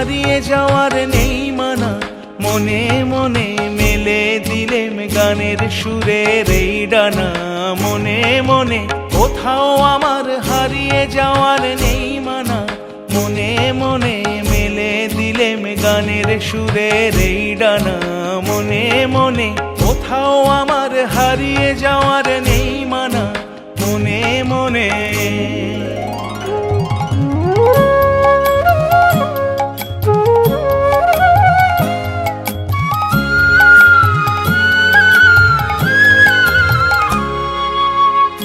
হারিয়ে যাওয়ার নেই মানা, মনে মনে মেলে দিলেম গানের সুরের এই ডানা। মনে মনে কোথাও আমার হারিয়ে যাওয়ার নেই মানা, মনে মনে মেলে দিলেম গানের সুরের এই ডানা। মনে মনে কোথাও আমার হারিয়ে যাওয়ার নেই মানা, মনে মনে।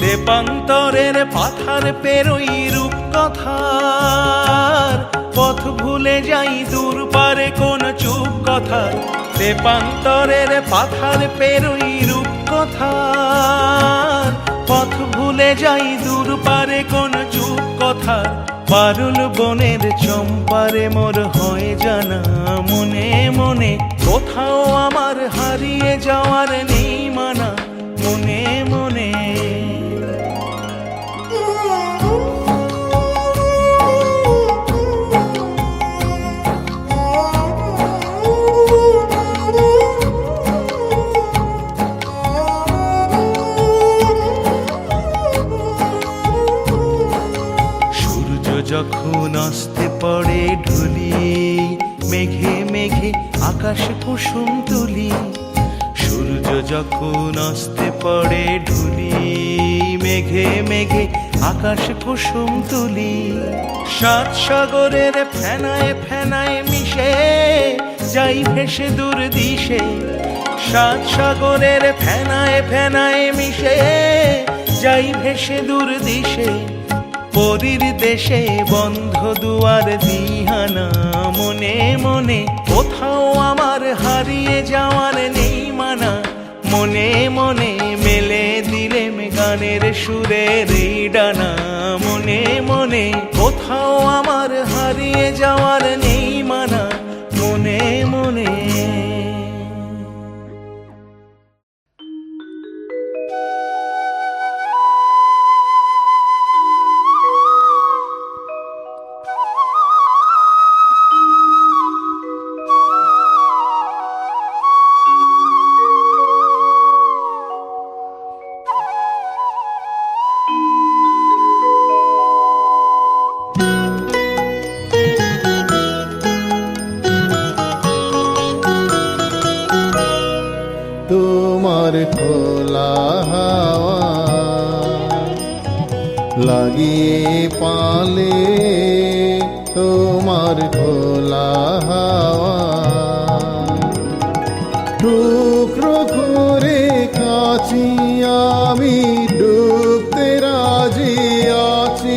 দেবান্তরের পাথার পেরোই রূপকথার, পথ ভুলে যাই দূর পারে কোন চুপ কথা। দেবান্তরের পাথার পেরোই রূপকথার, পথ ভুলে যাই দূর পারে কোন চুপ কথা। পারুল বনের চম্পারে মোর হয় জানা, মনে মনে কোথাও আমার হারিয়ে যাওয়ার নেই মানা, মনে মনে। যখন আসতে পড়ে ঢুলি, মেঘে মেঘে আকাশ কুসুম তুলি। সূর্য যখন আসতে পড়ে ঢুলি, মেঘে মেঘে আকাশ কুসুম তুলি। সাত সাগরের ফেনায় ফেনায় মিশে যাই ভেসে দূর দিশে। সাত সাগরের ফেনায় ফেনায় মিশে যাই ভেসে দূর দিশে। পরীর দেশে বন্ধ দুয়ার দিহানা, মনে মনে কোথাও আমার হারিয়ে যাওয়ার নেই মানা। মনে মনে মেলে দিলেম গানের সুরের এই ডানা। মনে মনে কোথাও আমার হারিয়ে যাওয়ার নেই মানা, মনে মনে। তোমার খোলা হাওয়া লাগিয়ে পালে, তোমার খোলা হাওয়া টুকরো করে কাছি আমি ডুবতে রাজি আছি,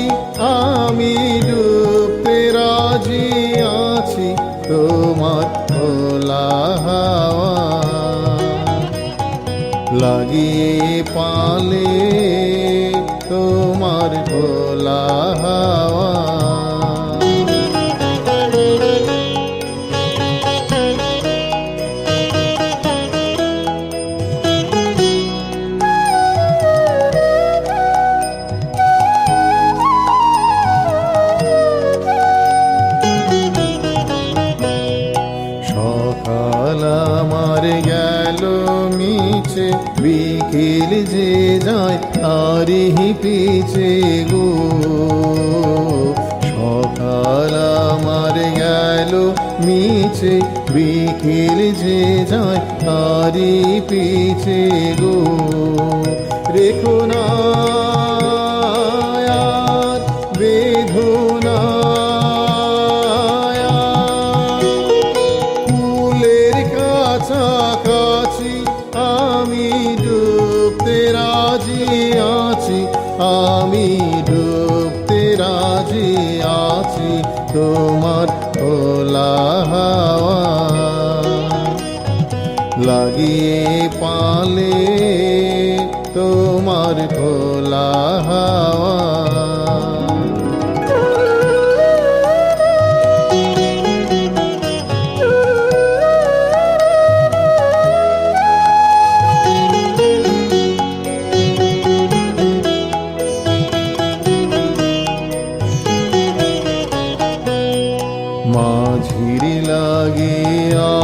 আমি ডুবতে রাজি আছি। তোমার খোলা হাওয়া লাগিয়ে পালে, তোমার খোলা হাওয়া। সকাল আমার গেল মিছে, বিকেল যে যায় তারই পিছে গো। সকাল আমার গেল মিছে, বিকেল যে যায় তারই পিছে গো। রেখো না আর বেদনা, কুলের কাছাকাছি আমি ডুবতে রাজি আছি, আমি ডুবতে রাজি আছি। তোমার খোলা হাওয়া লাগিয়ে পালে, তোমার খোলা হাওয়া। মাঝে মাঝির লাগি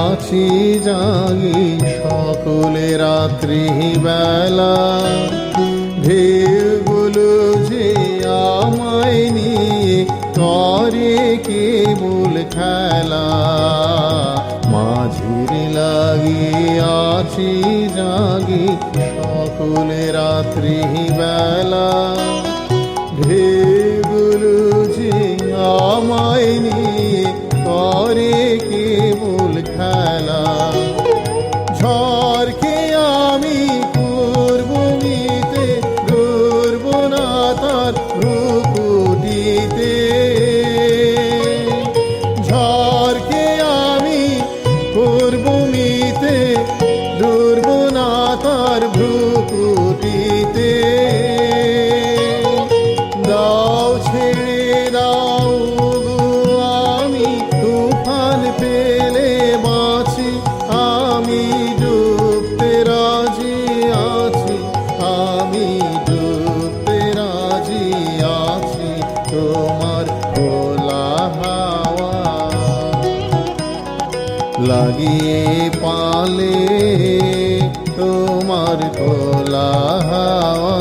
আছি জাগি সকলে রাত্রি বেলা, ঢেউগুলো যে আমায় নিয়ে করে কেবল খেলা। মাঝির লাগি আছি জাগি সকলে রাত্রি বেলা, ঢেউগুলো যে আমায় নিয়ে করে কেবল খেলা। ঝড়কে আমি করব মিতে, ধরব না তার রূপটিতে। ঝড়কে আমি করব মিতে, ধরব না তার ভ্রুকুটিতে। দাও ছেড়ে দাও গো আমি তুফান পেলে বাঁচি, আমি ডুবতে রাজি আছি, আমি ডুবতে রাজি আছি তোমার খোলা হাওয়া লাগিয়ে পালে, তোমার খোলা হাওয়া।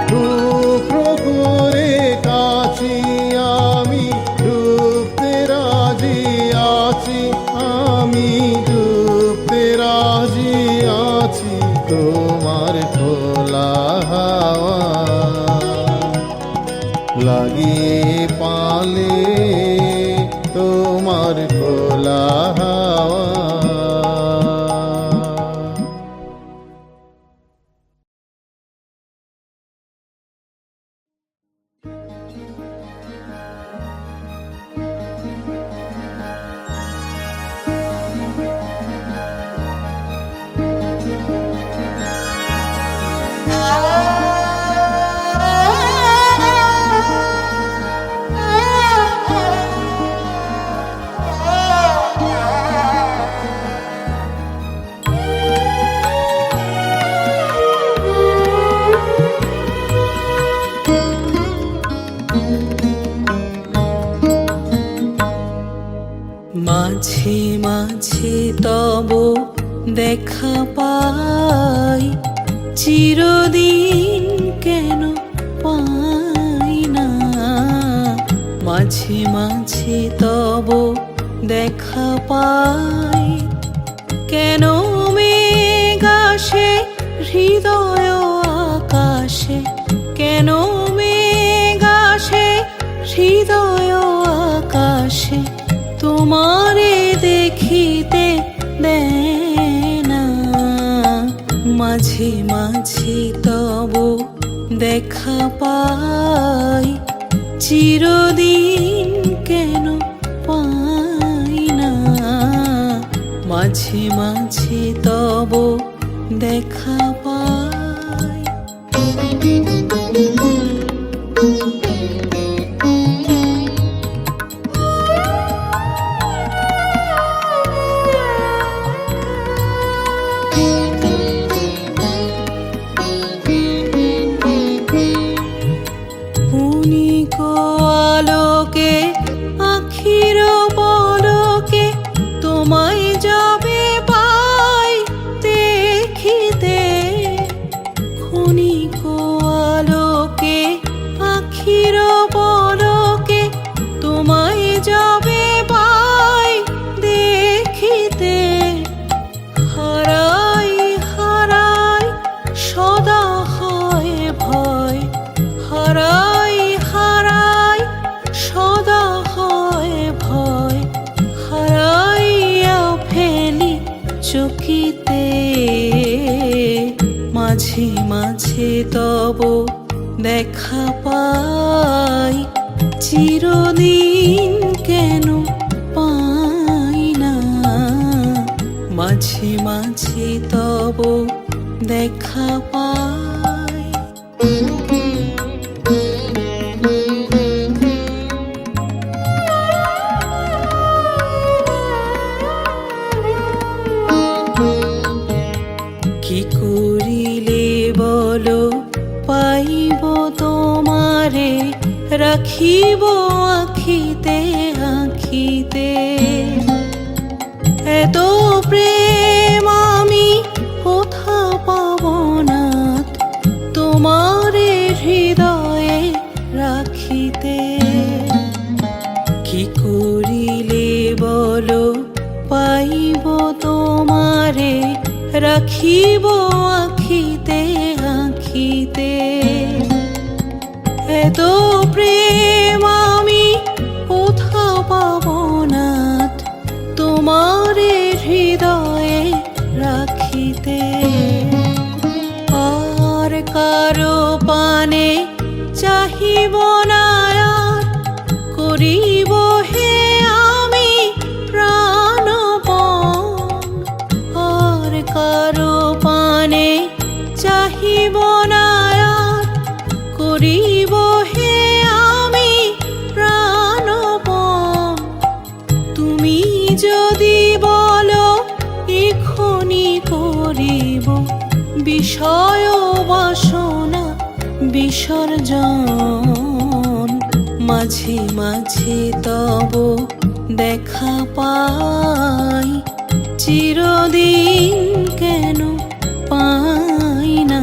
টুকরো করে কাছি আমি ডুবতে রাজি আছি, আমি ডুবতে রাজি আছি তোমার খোলা হাওয়া লাগিয়ে পালে, তোমার খোলা হাওয়া। মাঝে মাঝে তব দেখা পাই, চিরদিন কেন পাই না। মাঝে মাঝে তব দেখা পাই, কেন মেঘ আসে হৃদয় আকাশে, কেন মেঘ আসে হৃদয় আকাশে, তোমারে দেখিতে দেয় না। মাঝে মাঝে তব দেখা পাই, চিরদিন কেন পাই না। মাঝে মাঝে তব দেখা পাই। আলোকে আখির পলকে তোমায় যাবে পাই দেখিতে, ক্ষণিক আলোকে আখির পলকে তোমায় যাবে পাই দেখিতে। হারাই হারাই সদা হয় ভয়, হারাই হারাই সদা হয় ভয়, হারাইয়া ফেলি চকিতে। মাঝে মাঝে তব দেখা পাই, চিরদিন কেন পাই না। মাঝে মাঝে তব দেখা পাই। কি করিলে বলো পাইব তোমারে, রাখিব আখিতে আঁকিতে। এত প্রেম আমি কোথা পাব না তোমারে হৃদয়ে রাখিতে। কি করিলে বলো পাইব তোমারে রাখিব আঁখিতে আঁখিতে। এত প্রেম আমি কোথা পাব না তোমারে হৃদয়ে রাখিতে। আর কারো পানে চাহিব না আর করিব হে আমি প্রাণপণ। আর কারো পানে চাহিব না আর করিব হে আমি প্রাণপণ। তুমি যদি বলো এখনি করিব বিষয় বাসনা বিসর্জন। মাঝে মাঝে তব দেখা পাই চিরদিন কেন পাই না।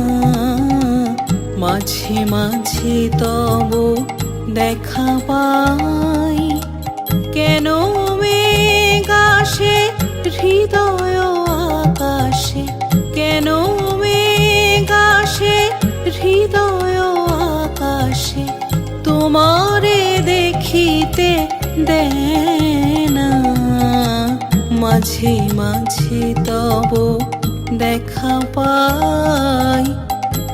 মাঝে মাঝে তব দেখা পাই কেন মেঘ আসে হৃদয় আকাশে। কেন মেঘ আসে হৃদয় আকাশে তোমারে দেখিতে দেয় না। মাঝে মাঝে তব দেখা পাই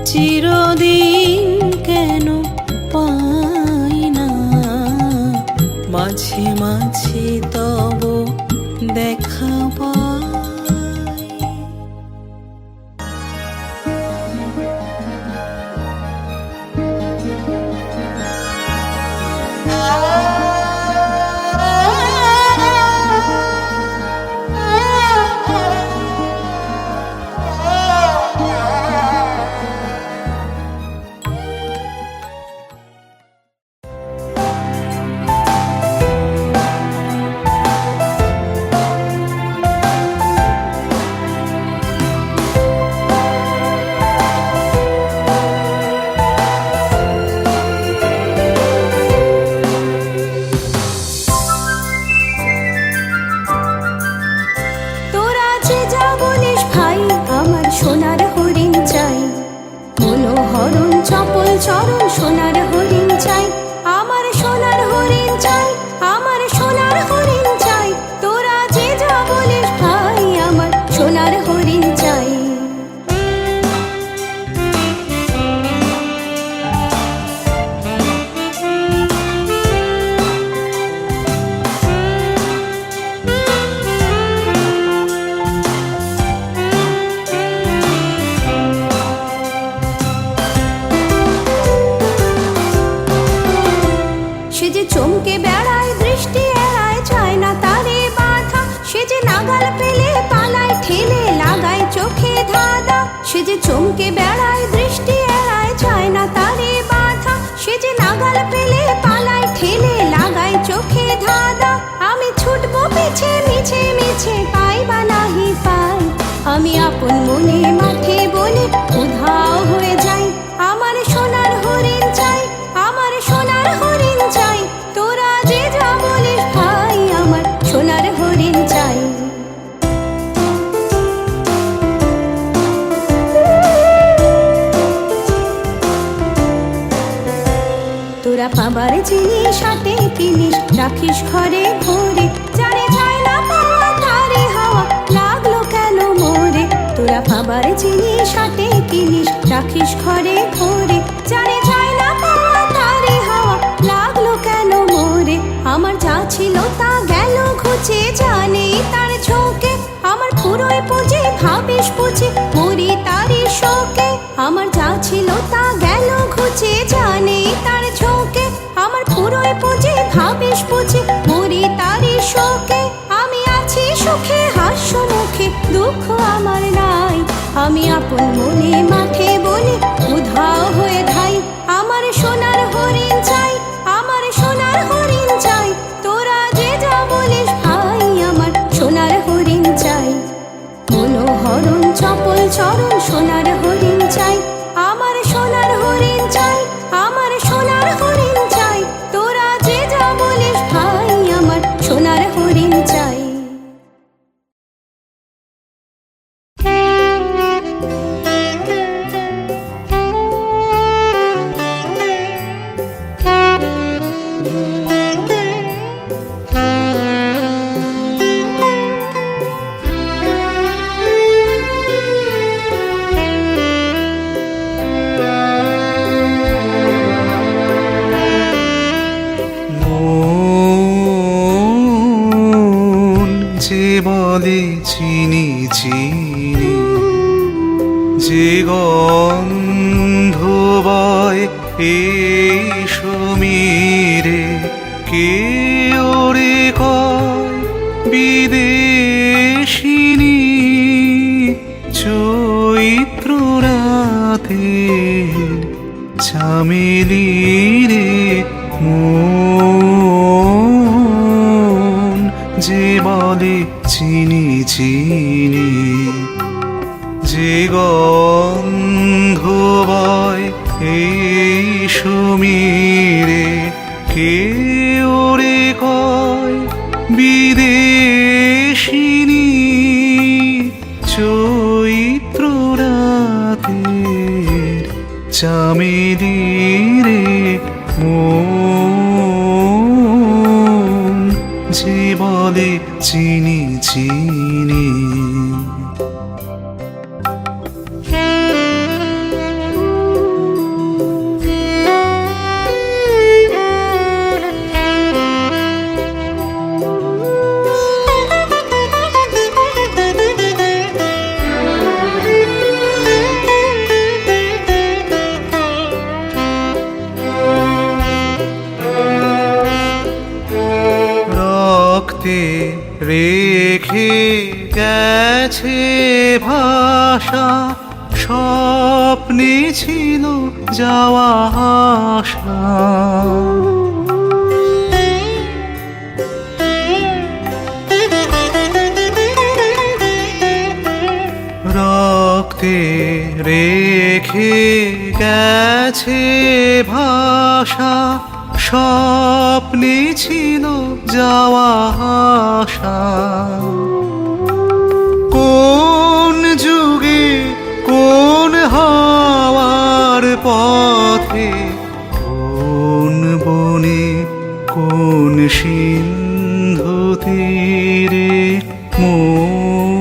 চিরদিন কেন পাই না। মাঝে মাঝে তব দেখা পাই। সোনার হরিণ চাই, মনোহরণ চপল চরণ সোনার হরিণ চাই। আমার সোনার হরিণ চাই, আমার সোনার হরিণ চাই। তোরা যে যা বলিস ভাই আমার সোনার হরিণ চাই। চমকে বেড়ায় দৃষ্টি এড়ায় চায় না তারে বাধা। সে যে নাগাল পেলে পালায় ঠেলে লাগায় চোখে ধাঁধা। সে যে চমকে বেড়ায় দৃষ্টি এড়ায় চায় না তারে বাধা। সে যে নাগাল পেলে পালায় ঠেলে লাগায় চোখে ধাঁধা। আমি ছুটবো পিছে মিছে মিছে পাই বা নাহি পাই। আমি আপন মনে মাঠে বলে উধাও হয়ে যাই। আমার সোনার হরিণ চাই, আমার সোনার হরিণ চাই। তোরা যে যা বলিস ভাই আমার সোনার হরিণ চাই। তোরা পাবার জিনিস হাতে কিনিস রাখিস ঘরে ভরে। যারে যায় না পাওয়া তারে হাওয়া লাগলো কেন মোরে। তোরা পাবার জিনিস হাতে কিনিস রাখিস ঘরে ভরে। যারে যায় না পাওয়া তারে হাওয়া লাগলো কেন মোরে। আমার যা ছিল তা গেল ঘুচে জানে তার ঝোঁকে। আমার পুরোই পুঁজি ভাবিস বুঝি মরি তারি শোকে। আমার যা ছিল তা গেল ঘুচে জানে তার ঝোঁকে। আমার পুরোই পুঁজি ভাবিস বুঝি মরি তারি শোকে। আমি আছি সুখে হাস্য মুখে দুঃখ আমার নাই। আমি আপন মনে মাঠে বলি উধাও হয়ে ধাই। আমার সোনার হরিণ চাই, আমার সোনার হরিণ চাই। তোরা যে যা বলিস বলে চিনি চিনি, যে গন্ধ বয় এই সমীরে, কে ওরে কয় বিদেশিনী। চৈত্র রাতের চামেলি রে মন, যে বলে চিনি চিনি, যে গন্ধ বয় এই সমীরে, কে ওরে কয় বিদেশিনী। চৈত্র রাতের চামেলি রে মন, যে বলে চিনি চিনি। রক্তে রেখে গেছে ভাষা, স্বপ্নে ছিল যাওয়া আশা। রক্তে রেখে গেছে ভাষা, স্বপ্নে ছিল যাওয়া আশা। কোন যুগে কোন হাওয়ার পথে, কোন বনে কোন সিন্ধু তীরে মন,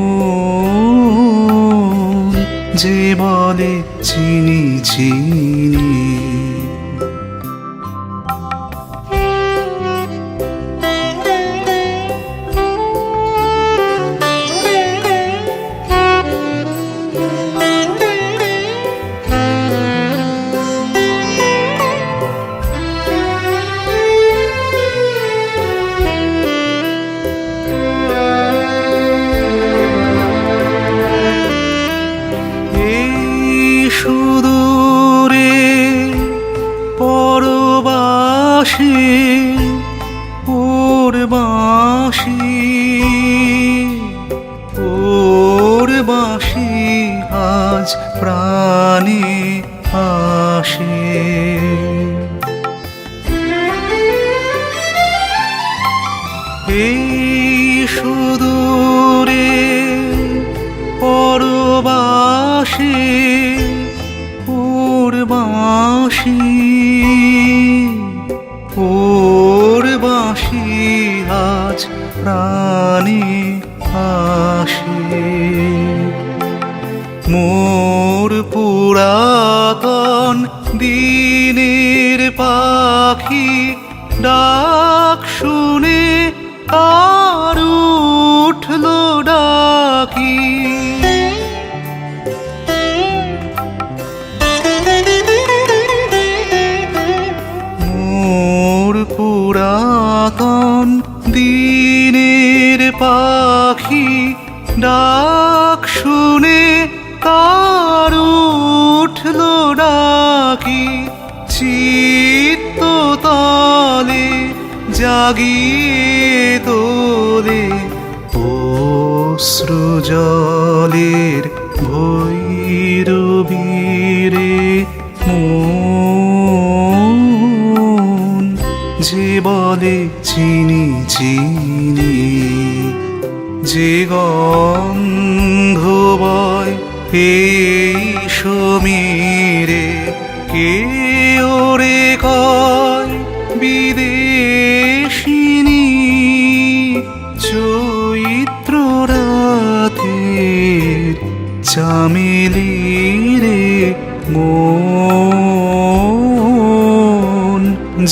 যে বলে চিনি চিনি। সুদূরে পরবাসী ওর বাঁশি, ওর বাঁশি আজ প্রাণে আসে। এই সুদূরে পরবাসী ওর বাঁশি, ওর বাঁশি আজ প্রাণে আসে। মোর পুরাতন দিনের পাখি ডাক শুনে আর উঠল ডাকি। মোর পুরাতন দিনের পাখি ডাক শুনে কার উঠল ডাকি। চিত্ত তলে জাগিয়ে তোলে অশ্রু জলের ভৈরবীরে মন, যে বলে চিনি চিনি, যে গন্ধ বয় এই সমীরে, কে ওরে কয় বিদেশিনী। চৈত্র রাতের চামেলি রে মন,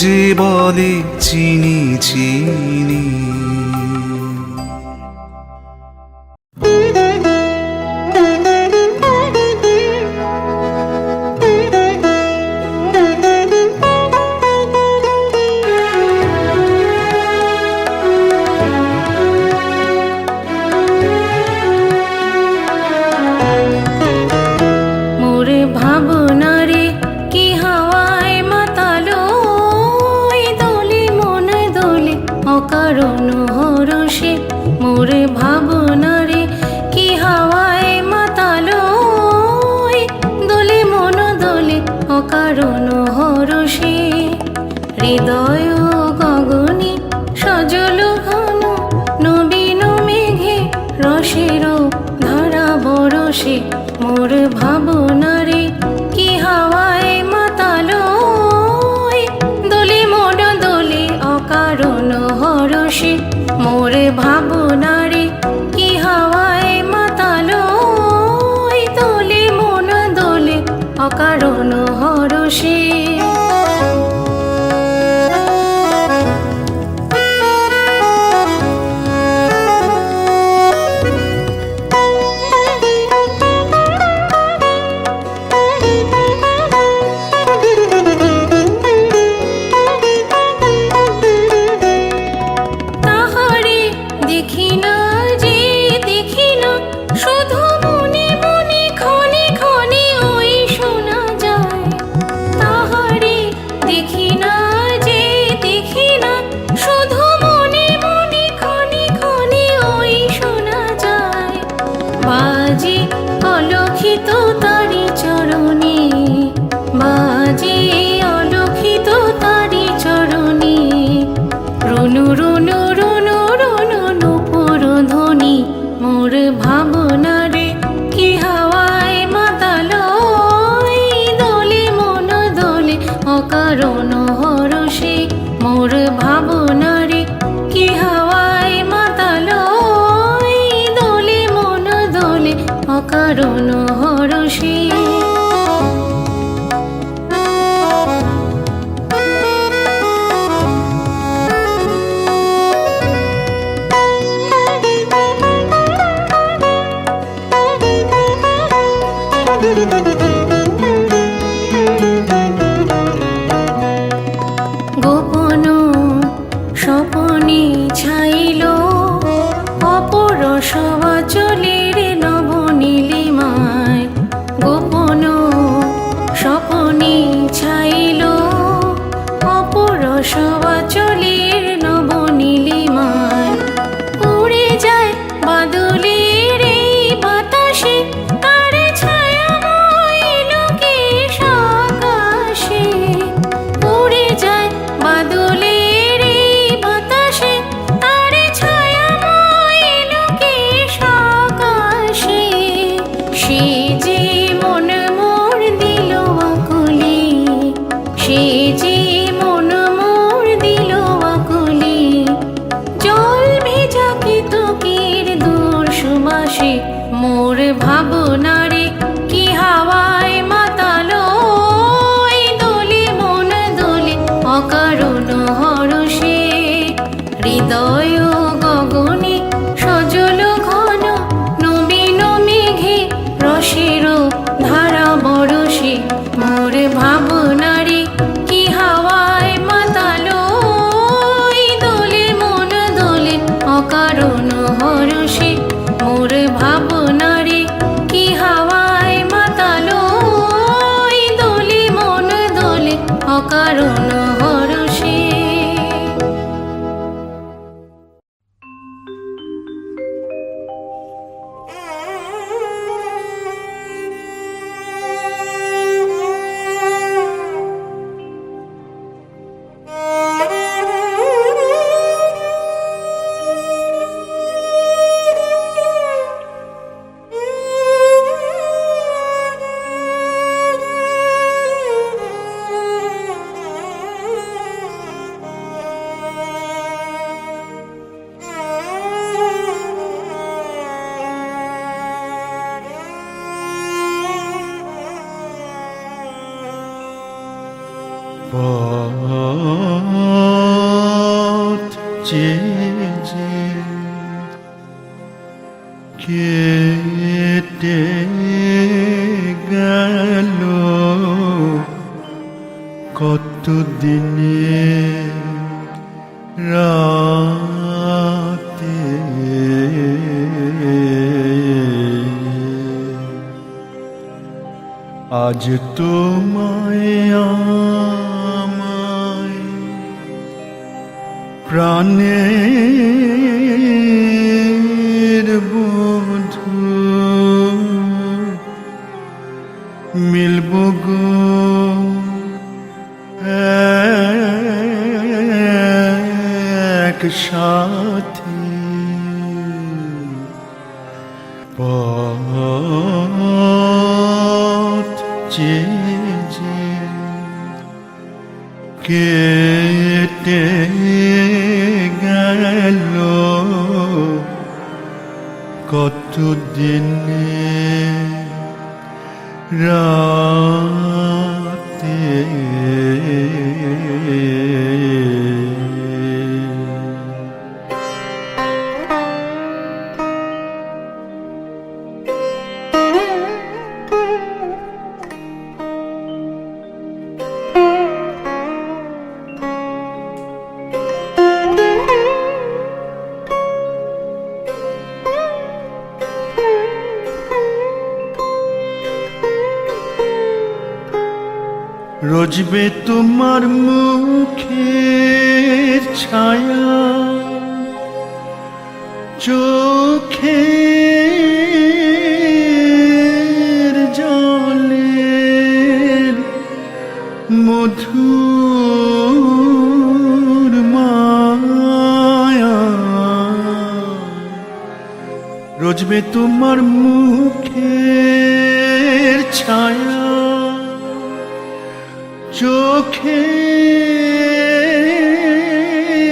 যে বলে চিনি চিনি। অকারণ হরষে মোর ভাবনারে কি হাওয়ায় মাতালো দোলে মন দোলে অকারণ হরষে হৃদয় গগনে সজল ঘন নবীন মেঘে রসের ধারা বরসে মোর ভাবনারে কি হাওয়ায় মাতালো দোলে মন দোলে অকারণ হরষে মোর ভাবনারে কি হাওয়ায় মাতালো দোলে মন দোলে অকারণ হরষে অকারণ হরষে মোর ভাবনারে কি হাওয়ায় মাতালো দোলে মন দোলে অকারণ হরষে গোপন স্বপনে ছাইল অপরস চলের নব নীলিমায় গোপন স্বপনে ছাইল অপরস চলের নব নীলিমায় উড়ে যায় বাদলের এই বাতাসে তার ছায়াময় লোকেশ আকাশে উড়ে যায় বাদলের এই বাতাসে তার ছায়াময় লোকেশ আকাশে সে যে মন মোর দিল আকুলি সে যে মন মোর দিল আকুলি জল ভেজা কেতকীর দূর সুবাসে মোর ভাবনারে কি হাওয়ায় মাতালো দোলে মন দোলে অকারণ হরষে হৃদয় গগনে সজল ঘন নবীন মেঘে রসের ধারা বরসে মোর ভাবনারে কি হাওয়ায় মাতালো দোলে মন দোলে অকারণ হরষে মোর ভাবনারে কি হাওয়ায় মাতালো দোলে মন দোলে অকারণ হরষে পথ চেয়ে যে কেটে গেল কত দিনে রাতে আজ তোমায় আমায় প্রাণের বন্ধু মিলব গো একসাথে পথ চেয়ে কেটে গেল কত দিনে রাতে রোজবে তোমার মুখের ছায়া চোখের জলের মধুর মায়া রোজবে তোমার মুখের ছায়া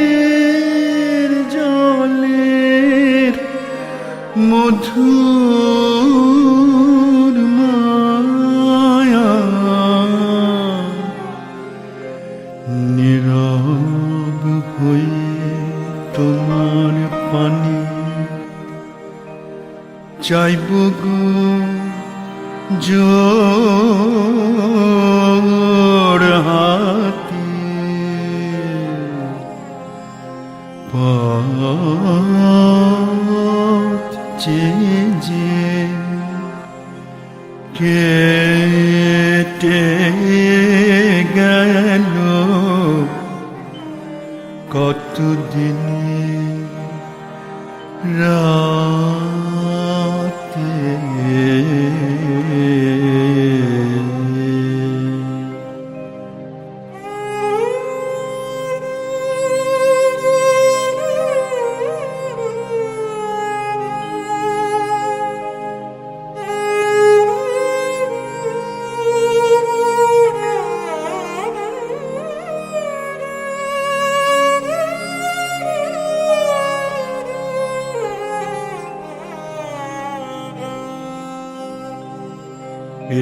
চোখের জলের মধুর মায়া নীরব হয়ে তোমার পানি চাইব গো জোড় হাতে পথ চেয়ে কেটে গেল কত দিনে রাতে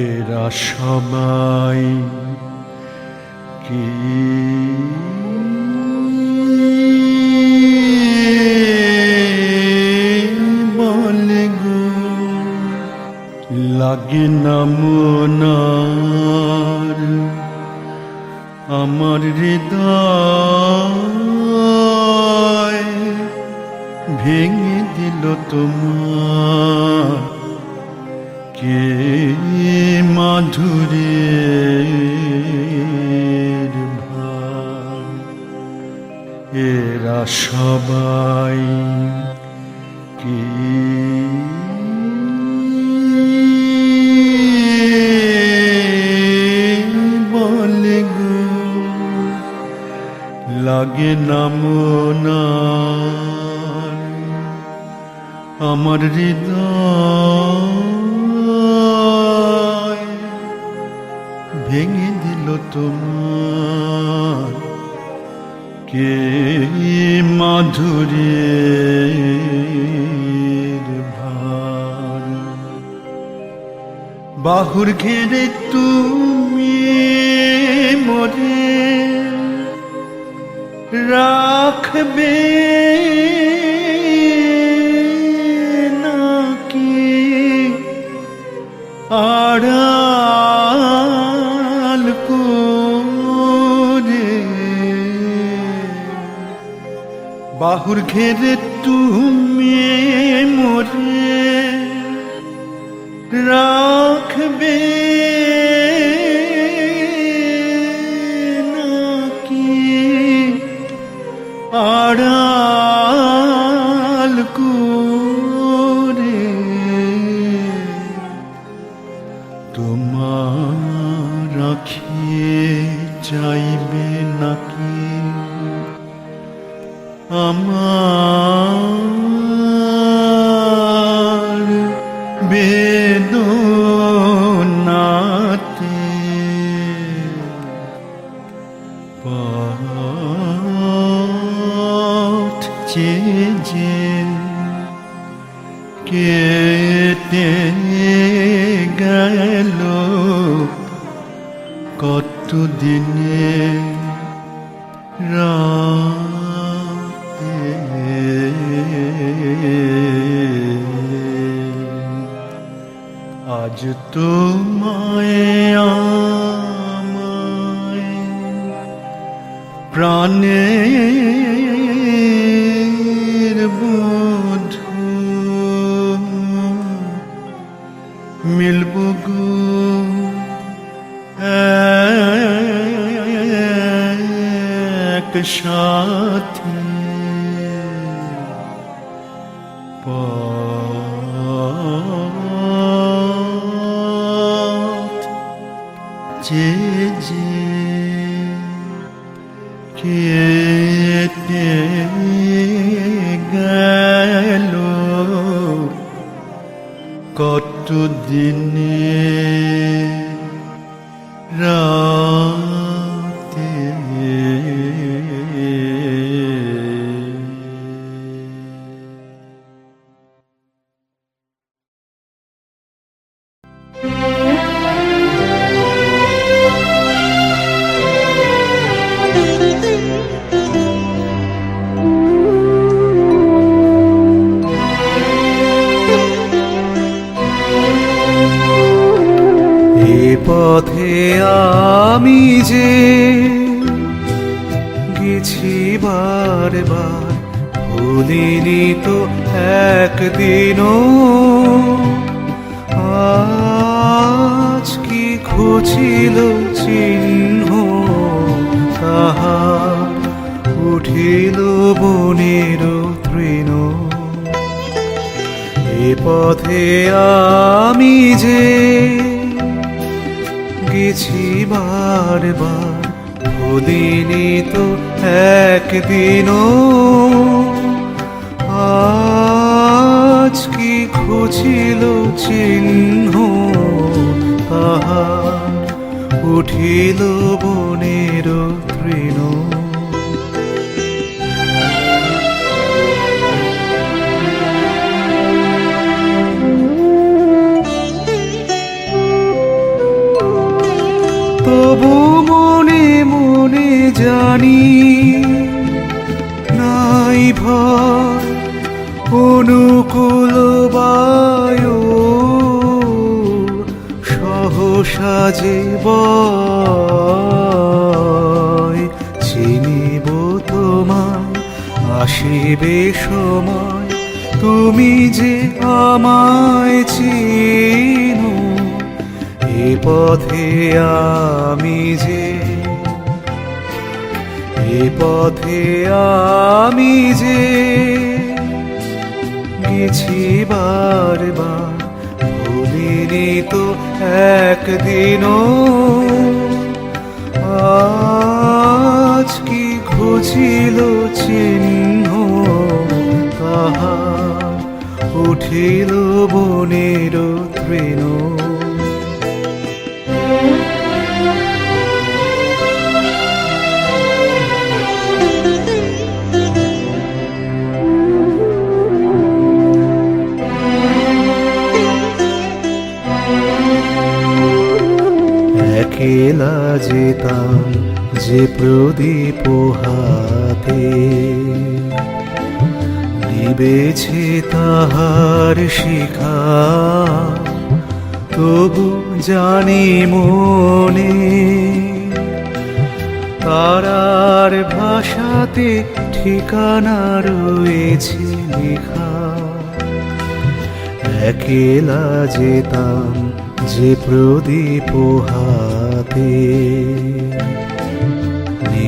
এরা সবাই কি বলে গো লাগে না মনার আমার হৃদয় ভেঙে দিল তোমার কে মাধুরীর ভাব এরা সবাই কি বলে গো লাগে না মনার আমার হৃদয় ভেঙে দিল তোমার কে মাধুরীর ভার বাহুর ঘেরে তুমি মরে রাখবে নাকি আড়াল করে বাহুর ঘেরে তুমি মরে রাখবে নাকি আড়াল করে তোমার রাখিয়ে চাইবে নাকি আমার বেদনাতে পথ চেয়ে কেটে গেল কত দিনে রাতে আজ তোমায় আমায় প্রাণের বন্ধু মিলব গো এক সাথে পথ যে কেটে গেল কত দিনে রাতে এ পথে আমি যে গেছি বারবার, ভুলিনি তো একদিনও। আজ কি খুঁজিল চিহ্ন তাহার, উঠিল বনের তৃণ। এ পথে আমি যে গেছি বারবার, ভুলিনি তো একদিনও। আজ কি খুঁজিল চিহ্ন তাহার, উঠিল বনের তৃণ। তবু মনে মনে জানি নাই ভয়, অনুকূল বায়ু সহসা যে বয়। চিনিব তোমায় আসিবে সময়, তুমি যে আমায় চিনো। এ পথে আমি যে, এ পথে আমি যে গেছি বারবার, ভুলিনি তো একদিনও। আজ কি খুঁজিল চিহ্ন তাহার, উঠিল বনের তৃণ। একেলা যেতাম যে প্রদীপ হাতে, নিবেছে তাহার শিখা। তবু জানি মনে তারার ভাষাতে ঠিকানা রয়েছে লেখা। একেলা যেতাম যে প্রদীপ হাতে,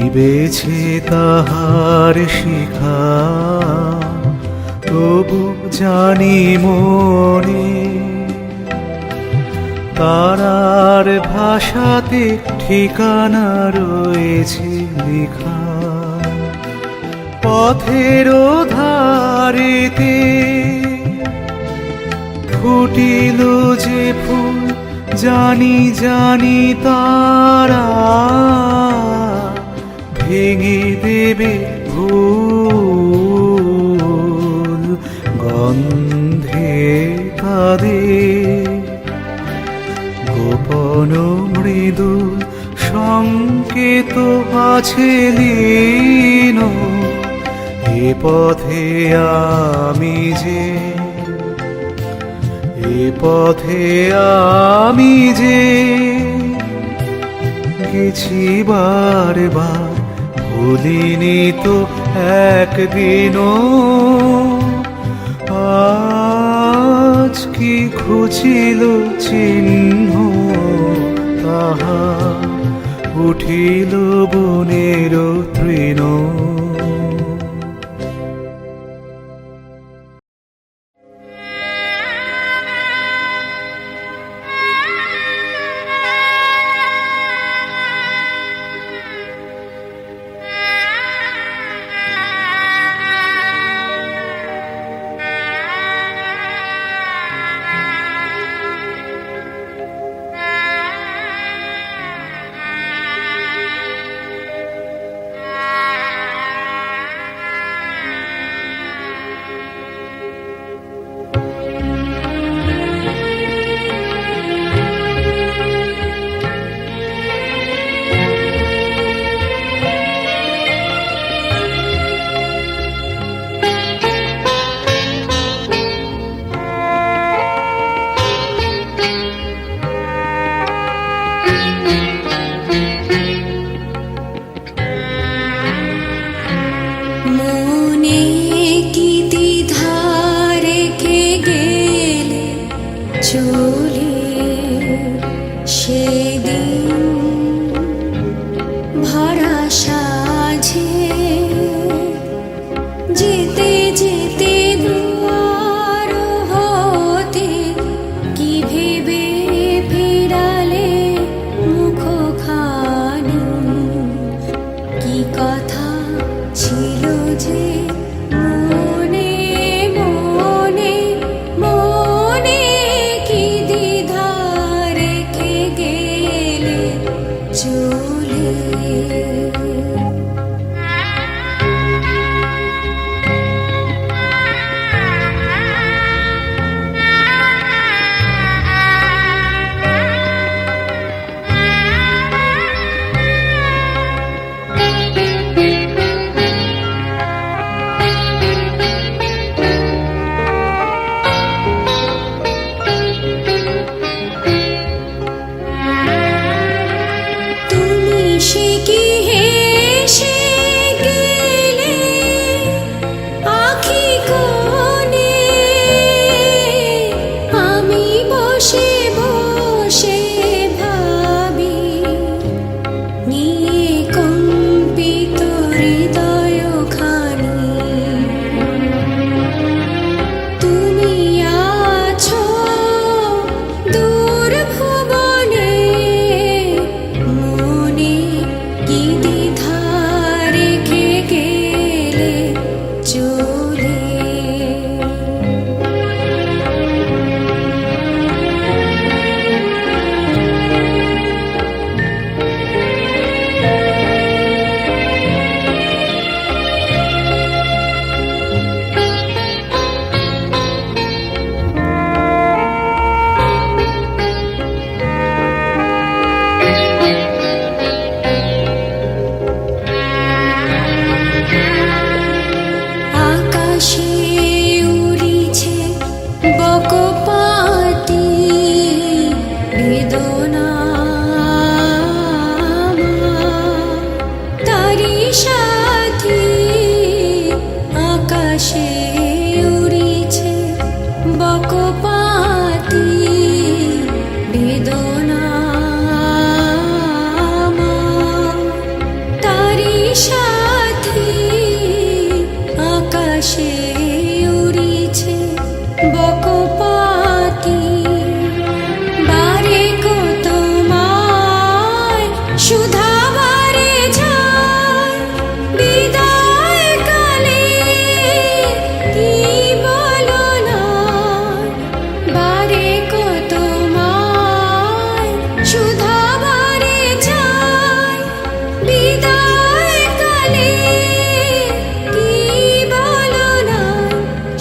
নিবেছে তাহার শিখা, তবু জানি মনে তারার ভাষাতে ঠিকানা রয়েছে লেখা। পথের ধারেতে ফুটিল যে ফুল, জানি জানি তারা ভেঙে দেবে ভুল, গন্ধে তাদের গোপন মৃদু সংকেত আছে লীন। এ পথে আমি যে, এ পথে আমি যে গেছি বারবার, ভুলিনি তো একদিনও। আজ কি খুঁজিল চিহ্ন তাহা, উঠিল বনের তৃণ। মনে মনে কি আকাশে উড়িছে বকপাতি, বারে কত মায় সুধাবারে যায় বিদায় কালে, কি বলো না বারে কত মায় সুধাবারে যায় বিদায় কালে, কি বলো না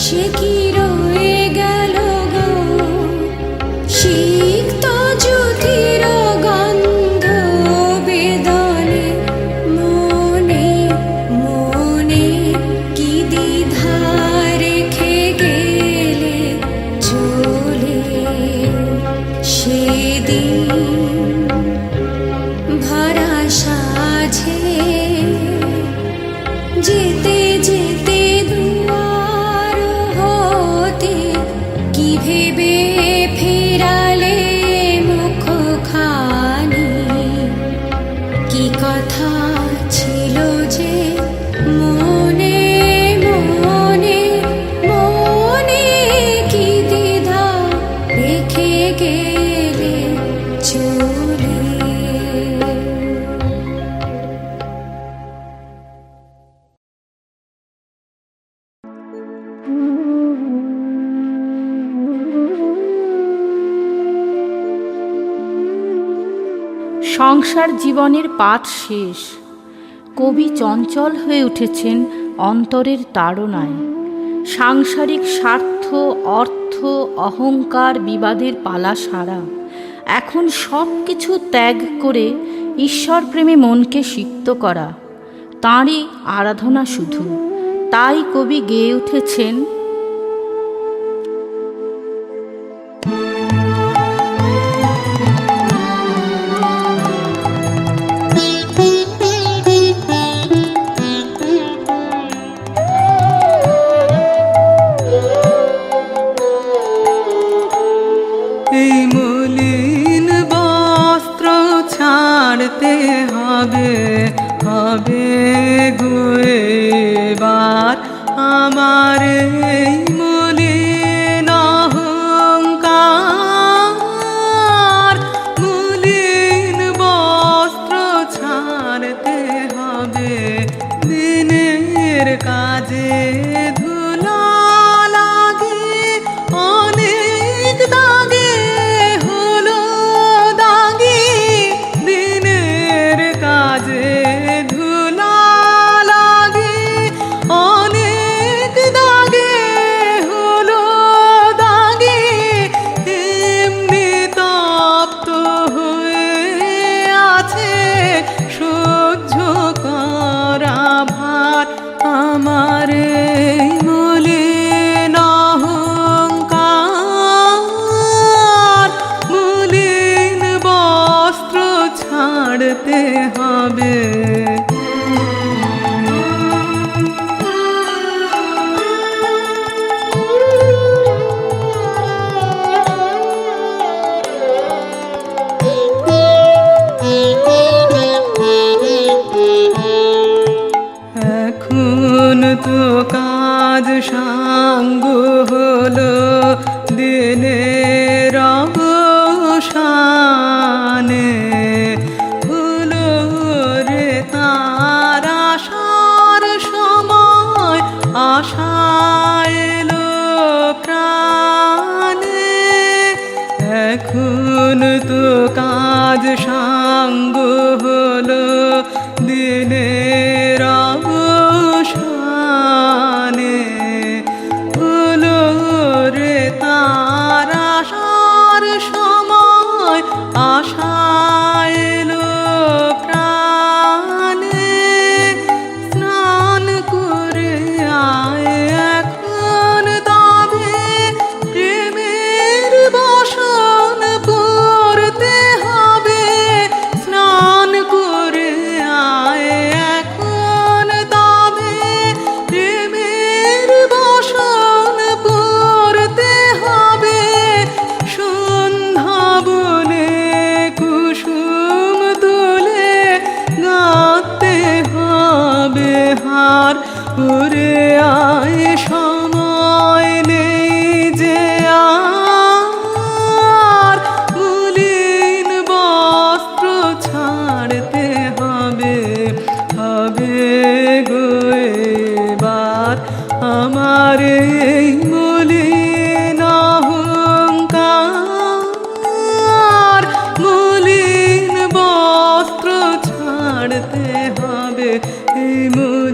সে কি রয়ে গেল গো সিক্ত জ্যোতির গন্ধ বেদনে, মনে মনে কি দ্বিধা রেখে গেলে চলে সেদিন ভরা সাঝে, যেতে যেতে দুয়ার হতে কি ভেবে ফেরালে মুখখানি, কি কথা ছিল যে মনে মনে মনে, কি দ্বিধা রেখে গেলে চলে। সংসার জীবনের পাঠ শেষ। কবি চঞ্চল হয়ে উঠেছেন অন্তরের তাড়নায়। সাংসারিক স্বার্থ, অর্থ, অহংকার, বিবাদের পালা সারা। এখন সব কিছু ত্যাগ করে ঈশ্বর প্রেমে মনকে সিক্ত করা, তাঁরই আরাধনা শুধু। তাই কবি গেয়ে উঠেছেন, এই মলিন বস্ত্র ছাড়তে হবে, হবে গো এবার আমার এই মলিন অহংকার, মলিন বস্ত্র ছাড়তে হবে, দিনের কাজে ধুলা লাগে অনেক দাগে, হলো দাগি দিনের কাজে ধুলা লাগে অনেক দাগে, হলো দাগে এমনি তপ্ত হয়ে আছে সহ্য করা ভার আমার এই মলিন অহংকার, মলিন বস্ত্র ছাড়তে হবে। এখন তো কাজ সাঙ্গ হলো দিনের অবসানে, হলো রে তার আসার সময়, আশা এলো প্রাণে। এখন তো কাজ সাঙ্গ হলো দিনের অবসানে, হলো রে তার আসার সময়, আশা এলো প্রাণে। স্নান করে আয় এখন তবে, প্রেমের বসন করতে হবে। স্নান করে আয় এখন তবে, প্রেমের বসন করতে হবে। সন্ধ্যা বনে কুসুম তুলে গাঁথতে হবে হার, ওরে আয় এই মন